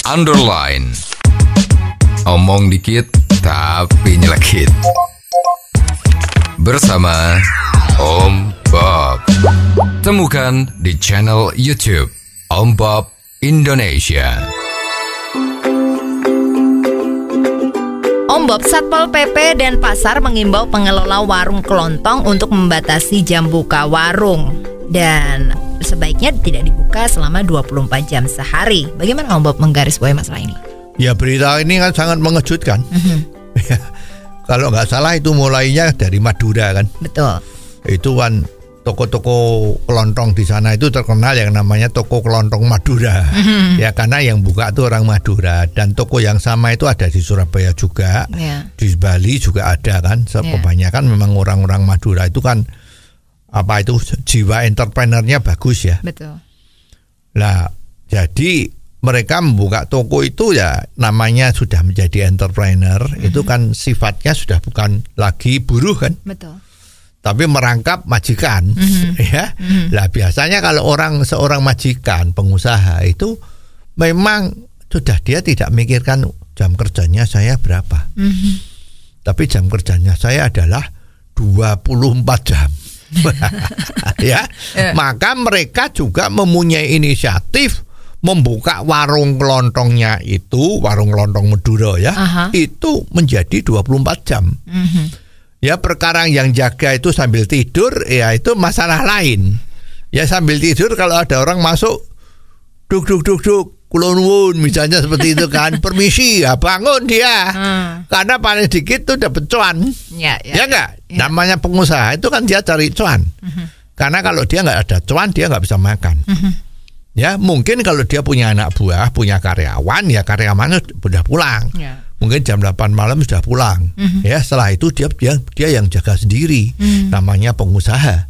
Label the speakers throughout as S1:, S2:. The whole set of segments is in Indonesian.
S1: underline. Omong dikit tapi nyelekit. Bersama Om Bob. Temukan di channel YouTube Om Bob Indonesia.
S2: Om Bob, Satpol PP dan Pasar mengimbau pengelola warung kelontong untuk membatasi jam buka warung dan sebaiknya tidak dibuka selama 24 jam sehari. Bagaimana Om Bob menggarisbawahi masalah ini?
S3: Ya, berita ini kan sangat mengejutkan. Ya, kalau nggak salah itu mulainya dari Madura kan.
S2: Betul.
S3: Itu kan toko-toko kelontong di sana itu terkenal yang namanya toko kelontong Madura. Ya, karena yang buka itu orang Madura. Dan toko yang sama itu ada di Surabaya juga. Di Bali juga ada kan. Kebanyakan memang orang-orang Madura itu kan jiwa entrepreneurnya bagus ya.
S2: Betul.
S3: Nah, jadi mereka membuka toko itu ya namanya sudah menjadi entrepreneur. Itu kan sifatnya sudah bukan lagi buruh kan.
S2: Betul.
S3: Tapi merangkap majikan, ya. Lah biasanya kalau seorang majikan pengusaha itu memang sudah dia tidak mikirkan jam kerjanya saya berapa, tapi jam kerjanya saya adalah 24 jam, ya. Maka mereka juga mempunyai inisiatif membuka warung kelontongnya itu, warung kelontong Madura ya, itu menjadi 24 jam. Ya, perkara yang jaga itu sambil tidur, ya itu masalah lain. Ya, sambil tidur kalau ada orang masuk, duk kulon wun misalnya seperti itu kan, permisi, ya bangun dia. Karena paling dikit tuh dapat cuan. Ya enggak? Ya. Namanya pengusaha itu kan dia cari cuan. Karena kalau dia nggak ada cuan, dia nggak bisa makan. Ya, mungkin kalau dia punya anak buah, punya karyawan, ya karyawannya sudah pulang. Mungkin jam 8 malam sudah pulang. Ya, setelah itu dia yang jaga sendiri. Namanya pengusaha.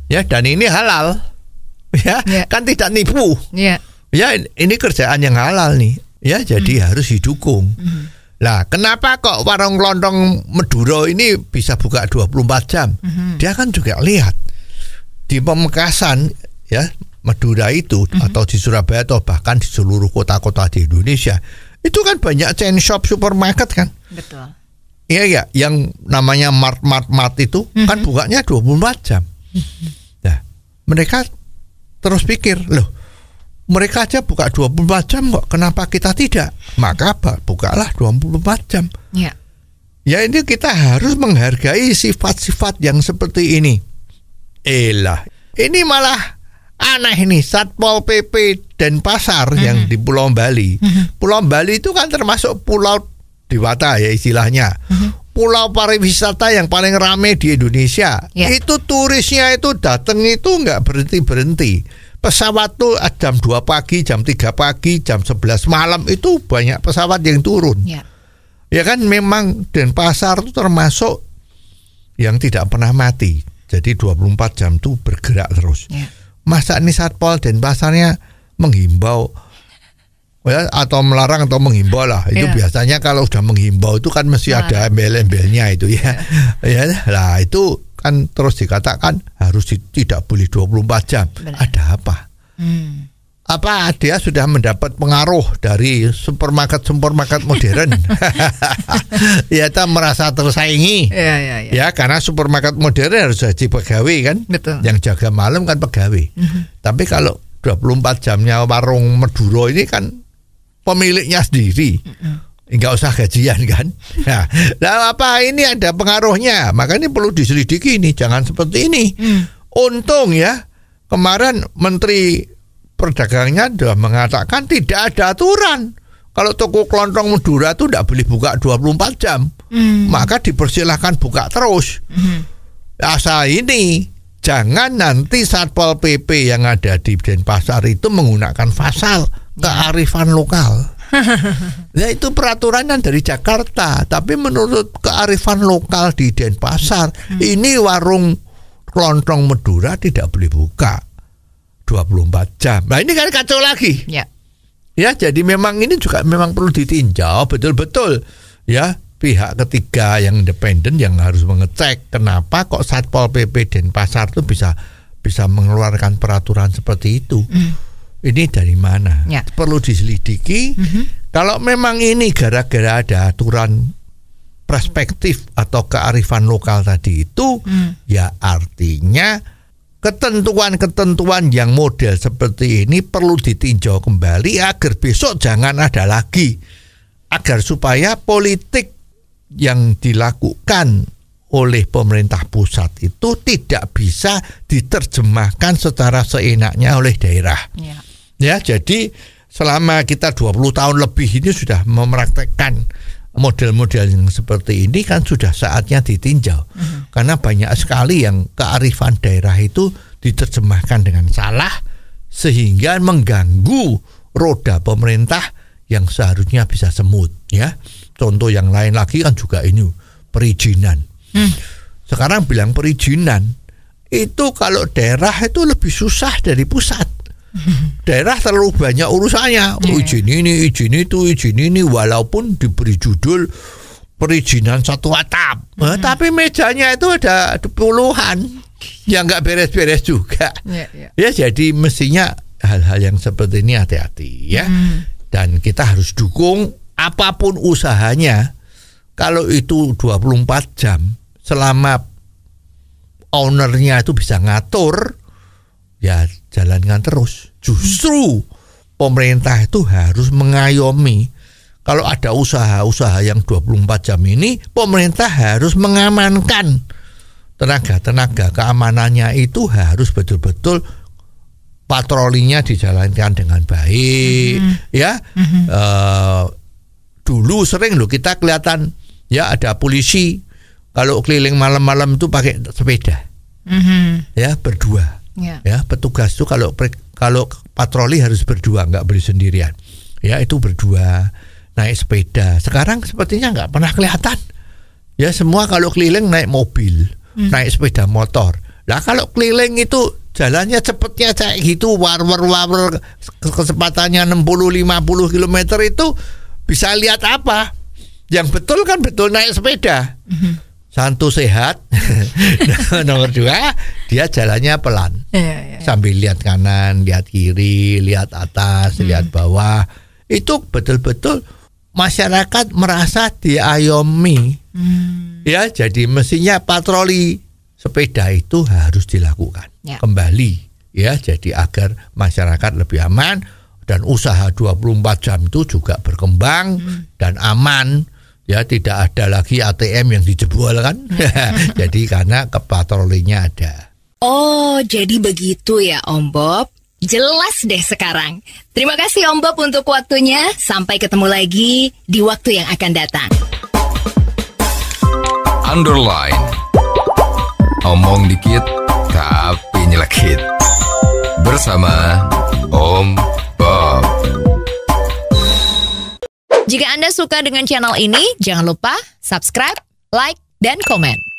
S3: Ya, dan ini halal. Ya, kan tidak nipu. Ya, ini kerjaan yang halal nih. Ya, jadi harus didukung. Lah, kenapa kok warung kelontong Madura ini bisa buka 24 jam? Dia kan juga lihat di Pamekasan ya, Madura itu atau di Surabaya atau bahkan di seluruh kota-kota di Indonesia. Itu kan banyak chain shop supermarket kan.
S2: Betul.
S3: Iya, yang namanya mart itu kan bukanya 24 jam. Nah, mereka terus pikir, loh, mereka aja buka 24 jam kok, kenapa kita tidak? Maka bukalah 24 jam. Ya, ini kita harus menghargai sifat-sifat yang seperti ini. Ini malah aneh nih, Satpol PP dan Pasar yang di Pulau Bali. Pulau Bali itu kan termasuk pulau dewata ya istilahnya. Pulau pariwisata yang paling ramai di Indonesia. Itu turisnya itu datang itu nggak berhenti-berhenti. Pesawat tuh jam 2 pagi, jam 3 pagi, jam 11 malam itu banyak pesawat yang turun. Ya kan, memang Denpasar itu termasuk yang tidak pernah mati. Jadi 24 jam itu bergerak terus. Masa ini Satpol dan Pasarnya menghimbau ya, atau melarang atau menghimbau lah. Itu biasanya kalau sudah menghimbau itu kan mesti ada embel-embelnya itu ya. Ya, lah itu kan terus dikatakan harus tidak boleh 24 jam. Ada apa? Apa dia sudah mendapat pengaruh dari supermarket modern? Ya, kita merasa tersaingi. Ya, karena supermarket modern harus jadi pegawai kan.
S2: Betul.
S3: Yang jaga malam kan pegawai. Tapi kalau 24 jamnya warung Madura ini kan pemiliknya sendiri. Enggak usah gajian kan. Nah, apa ini ada pengaruhnya? Maka ini perlu diselidiki ini, jangan seperti ini. Untung ya, kemarin Menteri Perdagangnya sudah mengatakan tidak ada aturan. Kalau toko kelontong Madura itu tidak boleh buka 24 jam. Maka dipersilahkan buka terus. Asal ini jangan nanti Satpol PP yang ada di Denpasar itu menggunakan pasal kearifan lokal. Ya, itu peraturan dari Jakarta, tapi menurut kearifan lokal di Denpasar, ini warung kelontong Madura tidak boleh buka 24 jam. Nah, ini kan kacau lagi. Ya, jadi memang ini juga memang perlu ditinjau betul-betul ya, pihak ketiga yang independen yang harus mengecek kenapa kok Satpol PP Denpasar itu bisa mengeluarkan peraturan seperti itu. ini dari mana?
S2: Ya.
S3: Perlu diselidiki. Kalau memang ini gara-gara ada aturan perspektif atau kearifan lokal tadi itu, ya artinya ketentuan-ketentuan yang model seperti ini perlu ditinjau kembali agar besok jangan ada lagi, agar supaya politik yang dilakukan oleh pemerintah pusat itu tidak bisa diterjemahkan secara seenaknya oleh daerah. Ya, jadi selama kita 20 tahun lebih ini sudah mempraktekkan model-model yang seperti ini, kan sudah saatnya ditinjau. Karena banyak sekali yang kearifan daerah itu diterjemahkan dengan salah sehingga mengganggu roda pemerintah yang seharusnya bisa semut, ya. Contoh yang lain lagi kan juga ini perizinan. Sekarang bilang perizinan itu kalau daerah itu lebih susah dari pusat. Daerah terlalu banyak urusannya, izin ini, izin itu, izin ini, walaupun diberi judul perizinan satu atap, tapi mejanya itu ada puluhan yang nggak beres-beres juga. Ya, jadi mestinya hal-hal yang seperti ini hati-hati, ya. Dan kita harus dukung apapun usahanya. Kalau itu 24 jam, selama ownernya itu bisa ngatur, ya jalankan terus. Justru pemerintah itu harus mengayomi. Kalau ada usaha-usaha yang 24 jam ini, pemerintah harus mengamankan. Tenaga keamanannya itu harus betul-betul patrolinya dijalankan dengan baik, ya. Dulu sering loh kita kelihatan, ya, ada polisi kalau keliling malam-malam itu pakai sepeda, ya, berdua, ya. Petugas itu kalau patroli harus berdua, nggak boleh sendirian, ya, itu berdua naik sepeda. Sekarang sepertinya nggak pernah kelihatan, ya, semua kalau keliling naik mobil, naik sepeda motor. Lah kalau keliling itu jalannya cepetnya kayak gitu, war kecepatannya 60-50 km itu bisa lihat apa? Yang betul kan betul naik sepeda. Santu sehat. Nomor 2, dia jalannya pelan. Sambil lihat kanan, lihat kiri, lihat atas, lihat bawah. Itu betul-betul masyarakat merasa diayomi. Ya, jadi mestinya patroli sepeda itu harus dilakukan kembali, ya, jadi agar masyarakat lebih aman dan usaha 24 jam itu juga berkembang dan aman, ya, tidak ada lagi ATM yang dijebol kan. Jadi karena kepatrolinya ada.
S2: Oh, jadi begitu ya Om Bob. Jelas deh sekarang. Terima kasih Om Bob untuk waktunya. Sampai ketemu lagi di waktu yang akan datang.
S1: Underline. Omong dikit tapi nyelekit. Bersama Om Bob.
S2: Jika Anda suka dengan channel ini, jangan lupa subscribe, like, dan komen.